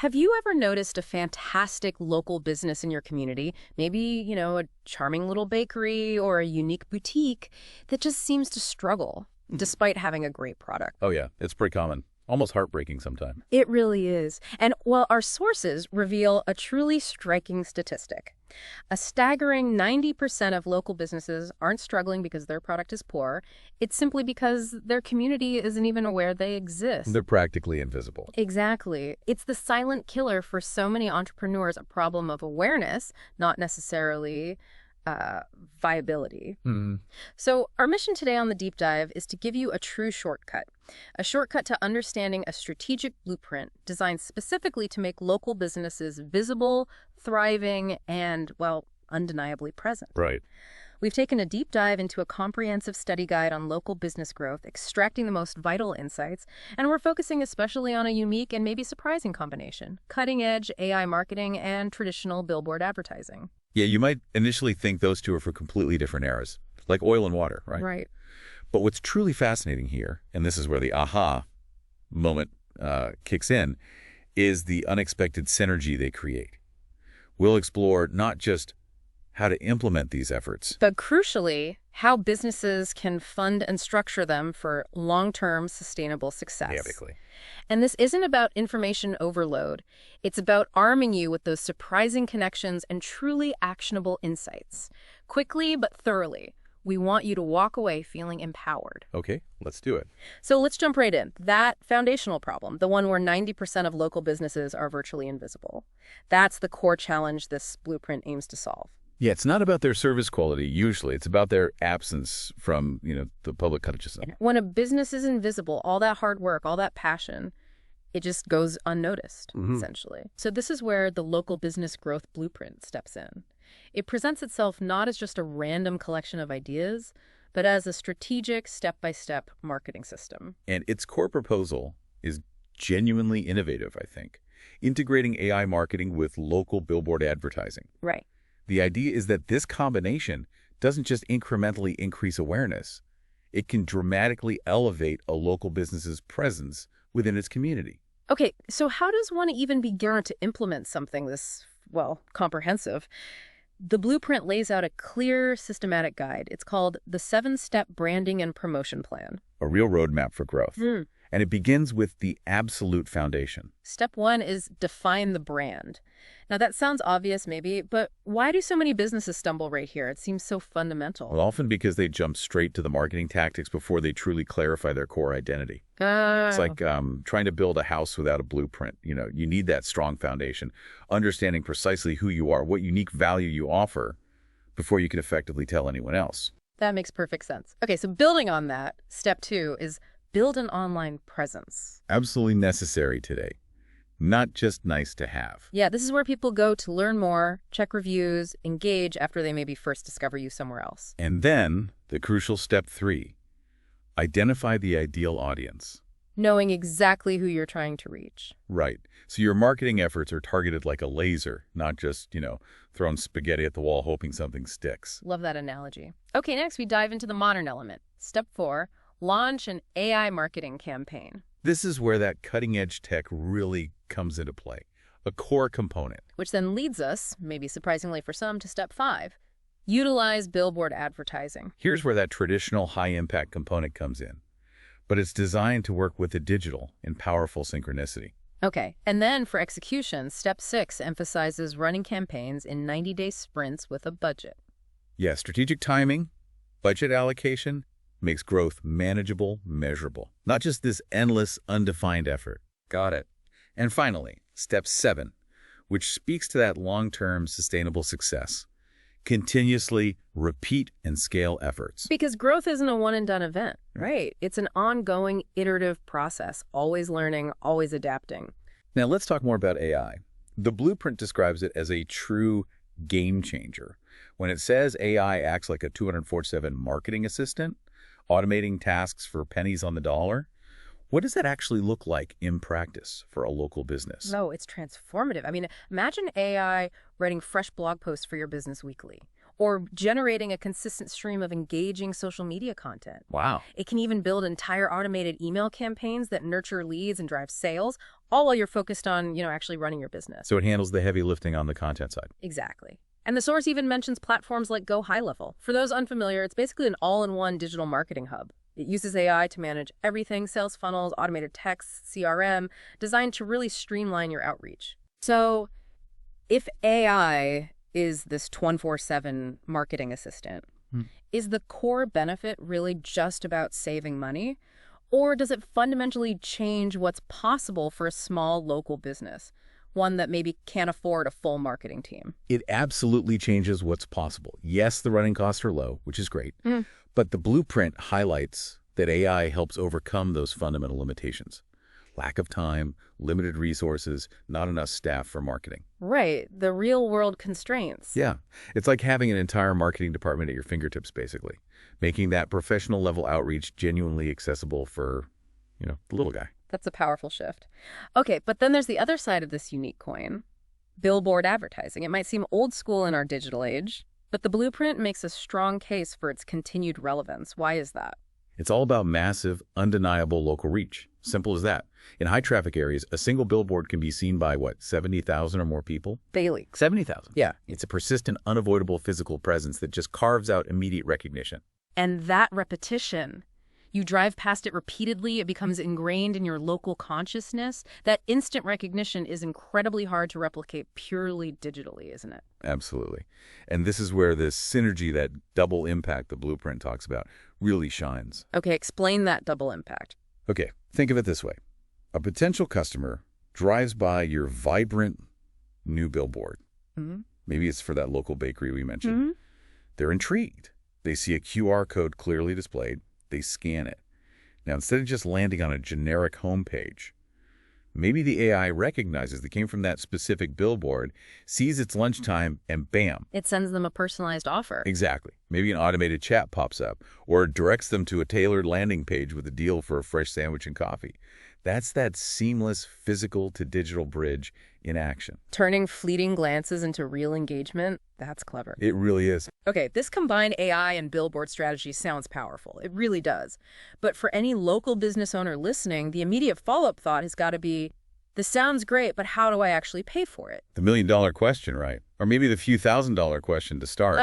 Have you ever noticed a fantastic local business in your community? Maybe, a charming little bakery or a unique boutique that just seems to struggle despite having a great product. Oh yeah, it's pretty common. Almost heartbreaking sometimes. It really is. And while our sources reveal a truly striking statistic, a staggering 90% of local businesses aren't struggling because their product is poor. It's simply because their community isn't even aware they exist. They're practically invisible. Exactly. It's the silent killer for so many entrepreneurs, a problem of awareness, not necessarily viability. So our mission today on the Deep Dive is to give you a true shortcut, a shortcut to understanding a strategic blueprint designed specifically to make local businesses visible, thriving, and, well, undeniably present. Right. We've taken a deep dive into a comprehensive study guide on local business growth, extracting the most vital insights, and we're focusing especially on a unique and maybe surprising combination: cutting-edge AI marketing and traditional billboard advertising. Yeah, you might initially think those two are for completely different eras, like oil and water, right? Right. But what's truly fascinating here, and this is where the aha moment kicks in, is the unexpected synergy they create. We'll explore not just how to implement these efforts, but crucially, how businesses can fund and structure them for long-term sustainable success. basically. And this isn't about information overload. It's about arming you with those surprising connections and truly actionable insights. Quickly but thoroughly, we want you to walk away feeling empowered. Okay, let's do it. So let's jump right in. That foundational problem, the one where 90% of local businesses are virtually invisible, that's the core challenge this blueprint aims to solve. Yeah, it's not about their service quality, usually. It's about their absence from, the public consciousness. When a business is invisible, all that hard work, all that passion, it just goes unnoticed, essentially. So this is where the local business growth blueprint steps in. It presents itself not as just a random collection of ideas, but as a strategic, step-by-step marketing system. And its core proposal is genuinely innovative, I think, integrating AI marketing with local billboard advertising. Right. The idea is that this combination doesn't just incrementally increase awareness. It can dramatically elevate a local business's presence within its community. Okay, so how does one even begin to implement something this, comprehensive? The blueprint lays out a clear, systematic guide. It's called the 7-Step Branding and Promotion Plan. A real roadmap for growth. And it begins with the absolute foundation. Step 1 is define the brand. Now, that sounds obvious maybe, but why do so many businesses stumble right here? It seems so fundamental. Well, often because they jump straight to the marketing tactics before they truly clarify their core identity. It's like trying to build a house without a blueprint. You need that strong foundation, understanding precisely who you are, what unique value you offer, before you can effectively tell anyone else. That makes perfect sense. Okay, so building on that, step 2 is build an online presence. Absolutely necessary today, not just nice to have. Yeah, this is where people go to learn more, check reviews, engage after they maybe first discover you somewhere else. And then, the crucial step 3, identify the ideal audience. Knowing exactly who you're trying to reach. Right. So your marketing efforts are targeted like a laser, not just, throwing spaghetti at the wall hoping something sticks. Love that analogy. Okay, next we dive into the modern element. Step 4, launch an AI marketing campaign. This is where that cutting-edge tech really comes into play, a core component. Which then leads us, maybe surprisingly for some, to step 5, utilize billboard advertising. Here's where that traditional high-impact component comes in, but it's designed to work with the digital in powerful synchronicity. Okay, and then for execution, step 6 emphasizes running campaigns in 90-day sprints with a budget. Yeah, strategic timing, budget allocation, makes growth manageable, measurable. Not just this endless, undefined effort. Got it. And finally, step 7, which speaks to that long-term sustainable success. Continuously repeat and scale efforts. Because growth isn't a one-and-done event, right? It's an ongoing, iterative process, always learning, always adapting. Now let's talk more about AI. The blueprint describes it as a true game changer. When it says AI acts like a 24/7 marketing assistant, automating tasks for pennies on the dollar, what does that actually look like in practice for a local business? No, it's transformative. I mean, imagine AI writing fresh blog posts for your business weekly, or generating a consistent stream of engaging social media content. Wow. It can even build entire automated email campaigns that nurture leads and drive sales, all while you're focused on, actually running your business. So it handles the heavy lifting on the content side. Exactly. And the source even mentions platforms like Go High Level. For those unfamiliar, it's basically an all-in-one digital marketing hub. It uses AI to manage everything, sales funnels, automated text, CRM, designed to really streamline your outreach. So if AI is this 24/7 marketing assistant, is the core benefit really just about saving money? Or does it fundamentally change what's possible for a small local business, one that maybe can't afford a full marketing team? It absolutely changes what's possible. Yes, the running costs are low, which is great, but the blueprint highlights that AI helps overcome those fundamental limitations. Lack of time, limited resources, not enough staff for marketing. Right, the real-world constraints. Yeah, it's like having an entire marketing department at your fingertips, basically, making that professional-level outreach genuinely accessible for, the little guy. That's a powerful shift. Okay, but then there's the other side of this unique coin, billboard advertising. It might seem old school in our digital age, but the blueprint makes a strong case for its continued relevance. Why is that? It's all about massive, undeniable local reach. Simple as that. In high-traffic areas, a single billboard can be seen by, 70,000 or more people? Daily. 70,000. Yeah. It's a persistent, unavoidable physical presence that just carves out immediate recognition. And that repetition, you drive past it repeatedly, it becomes ingrained in your local consciousness. That instant recognition is incredibly hard to replicate purely digitally, isn't it? Absolutely. And this is where this synergy, that double impact the blueprint talks about, really shines. Okay, explain that double impact. Okay, think of it this way. A potential customer drives by your vibrant new billboard. Maybe it's for that local bakery we mentioned. They're intrigued. They see a QR code clearly displayed. They scan it. Now, instead of just landing on a generic homepage, maybe the AI recognizes they came from that specific billboard, sees it's lunchtime, and bam. It sends them a personalized offer. Exactly. Maybe an automated chat pops up, or directs them to a tailored landing page with a deal for a fresh sandwich and coffee. That's that seamless physical-to-digital bridge in action. Turning fleeting glances into real engagement, that's clever. It really is. Okay, this combined AI and billboard strategy sounds powerful. It really does. But for any local business owner listening, the immediate follow-up thought has got to be, this sounds great, but how do I actually pay for it? The million-dollar question, right? Or maybe the few $1,000 question to start.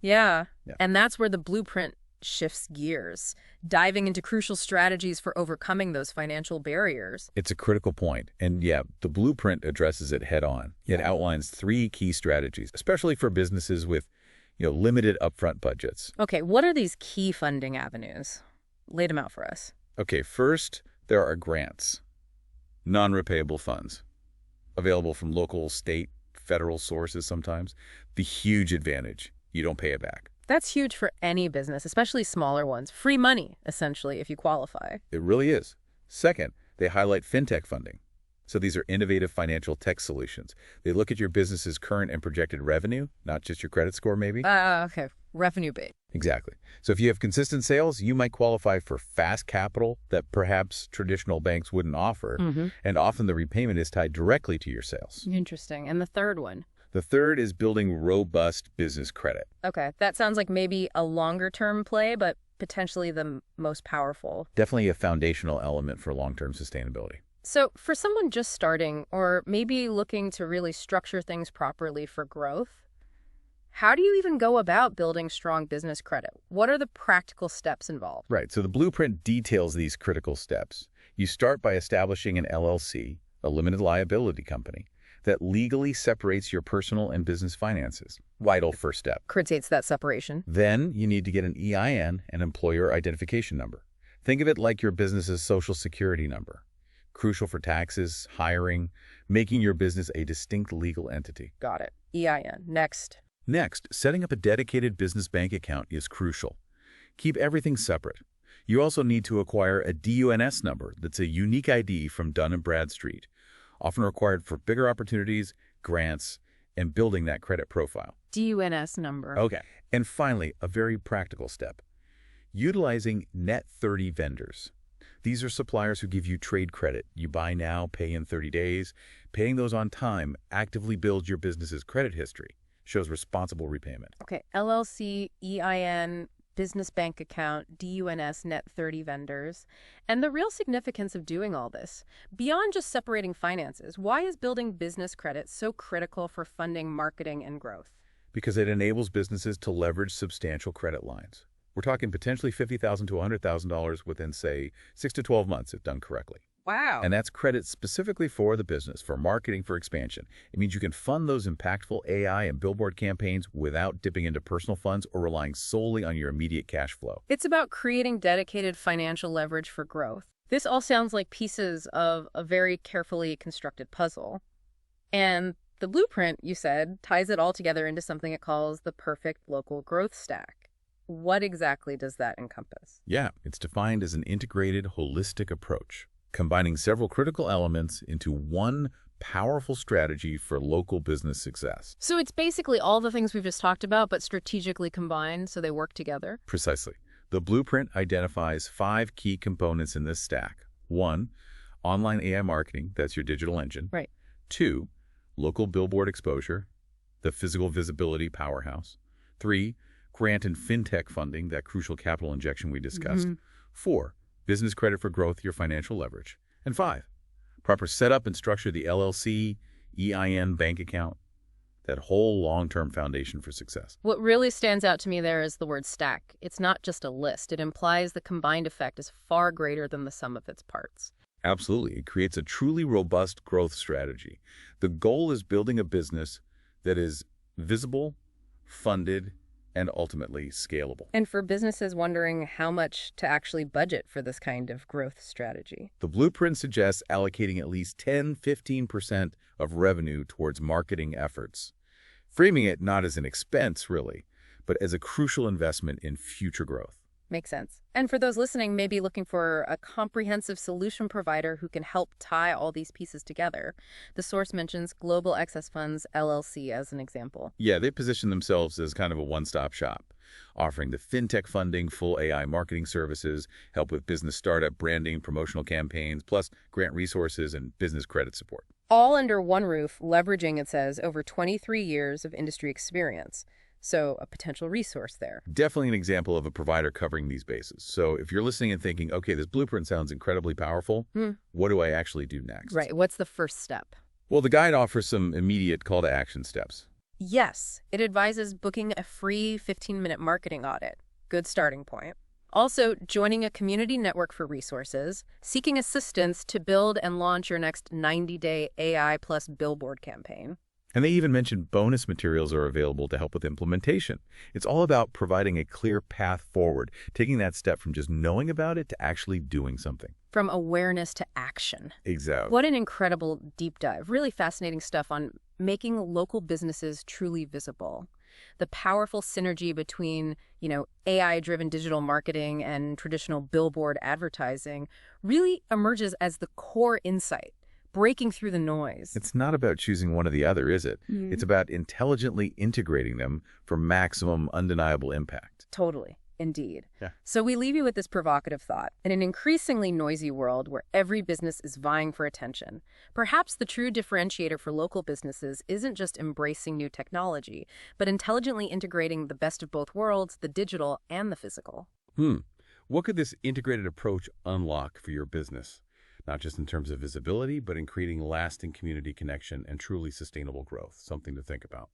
Yeah. And that's where the blueprint shifts gears, diving into crucial strategies for overcoming those financial barriers. It's a critical point. And yeah, the blueprint addresses it head on. It outlines 3 key strategies, especially for businesses with, limited upfront budgets. Okay, what are these key funding avenues? Lay them out for us. Okay, first, there are grants, non-repayable funds, available from local, state, federal sources sometimes. The huge advantage, you don't pay it back. That's huge for any business, especially smaller ones. Free money, essentially, if you qualify. It really is. Second, they highlight fintech funding. So these are innovative financial tech solutions. They look at your business's current and projected revenue, not just your credit score, maybe. Okay. Revenue-based. Exactly. So if you have consistent sales, you might qualify for fast capital that perhaps traditional banks wouldn't offer. And often the repayment is tied directly to your sales. Interesting. And the third one? The third is building robust business credit. Okay, that sounds like maybe a longer-term play, but potentially the most powerful. Definitely a foundational element for long-term sustainability. So for someone just starting, or maybe looking to really structure things properly for growth, how do you even go about building strong business credit? What are the practical steps involved? Right, so the blueprint details these critical steps. You start by establishing an LLC, a limited liability company, that legally separates your personal and business finances. Vital first step. Creates that separation. Then you need to get an EIN, an employer identification number. Think of it like your business's social security number. Crucial for taxes, hiring, making your business a distinct legal entity. Got it. EIN. Next, setting up a dedicated business bank account is crucial. Keep everything separate. You also need to acquire a DUNS number that's a unique ID from Dun & Bradstreet, often required for bigger opportunities, grants, and building that credit profile. DUNS number. Okay. And finally, a very practical step. Utilizing Net 30 vendors. These are suppliers who give you trade credit. You buy now, pay in 30 days. Paying those on time actively builds your business's credit history. shows responsible repayment. Okay, LLC, EIN, business bank account, DUNS, net 30 vendors. And the real significance of doing all this, beyond just separating finances, why is building business credit so critical for funding marketing and growth? Because it enables businesses to leverage substantial credit lines. We're talking potentially $50,000 to $100,000 within, say, 6 to 12 months if done correctly. Wow. And that's credit specifically for the business, for marketing, for expansion. It means you can fund those impactful AI and billboard campaigns without dipping into personal funds or relying solely on your immediate cash flow. It's about creating dedicated financial leverage for growth. This all sounds like pieces of a very carefully constructed puzzle. And the blueprint, you said, ties it all together into something it calls the perfect local growth stack. What exactly does that encompass? Yeah, it's defined as an integrated, holistic approach, combining several critical elements into one powerful strategy for local business success. So it's basically all the things we've just talked about, but strategically combined so they work together? Precisely. The blueprint identifies 5 key components in this stack. 1, online AI marketing, that's your digital engine. Right. 2, local billboard exposure, the physical visibility powerhouse. 3, grant and fintech funding, that crucial capital injection we discussed. 4, business credit for growth, your financial leverage. And 5, proper setup and structure, the LLC, EIN bank account, that whole long-term foundation for success. What really stands out to me there is the word stack. It's not just a list. It implies the combined effect is far greater than the sum of its parts. Absolutely. It creates a truly robust growth strategy. The goal is building a business that is visible, funded, and ultimately scalable. And for businesses wondering how much to actually budget for this kind of growth strategy. The blueprint suggests allocating at least 10–15% of revenue towards marketing efforts, framing it not as an expense, really, but as a crucial investment in future growth. Makes sense. And for those listening, maybe looking for a comprehensive solution provider who can help tie all these pieces together. The source mentions Global Excess Funds, LLC, as an example. Yeah, they position themselves as kind of a one-stop shop, offering the fintech funding, full AI marketing services, help with business startup, branding, promotional campaigns, plus grant resources and business credit support. All under one roof, leveraging, it says, over 23 years of industry experience. So a potential resource there. Definitely an example of a provider covering these bases. So if you're listening and thinking, okay, this blueprint sounds incredibly powerful, what do I actually do next? Right. What's the first step? Well, the guide offers some immediate call to action steps. Yes. It advises booking a free 15-minute marketing audit. Good starting point. Also, joining a community network for resources, seeking assistance to build and launch your next 90-day AI plus billboard campaign. And they even mentioned bonus materials are available to help with implementation. It's all about providing a clear path forward, taking that step from just knowing about it to actually doing something. From awareness to action. Exactly. What an incredible deep dive. Really fascinating stuff on making local businesses truly visible. The powerful synergy between, AI-driven digital marketing and traditional billboard advertising really emerges as the core insight. Breaking through the noise. It's not about choosing one or the other, is it? It's about intelligently integrating them for maximum undeniable impact. Totally. Indeed. Yeah. So we leave you with this provocative thought. In an increasingly noisy world where every business is vying for attention, perhaps the true differentiator for local businesses isn't just embracing new technology, but intelligently integrating the best of both worlds, the digital and the physical. What could this integrated approach unlock for your business? Not just in terms of visibility, but in creating lasting community connection and truly sustainable growth. Something to think about.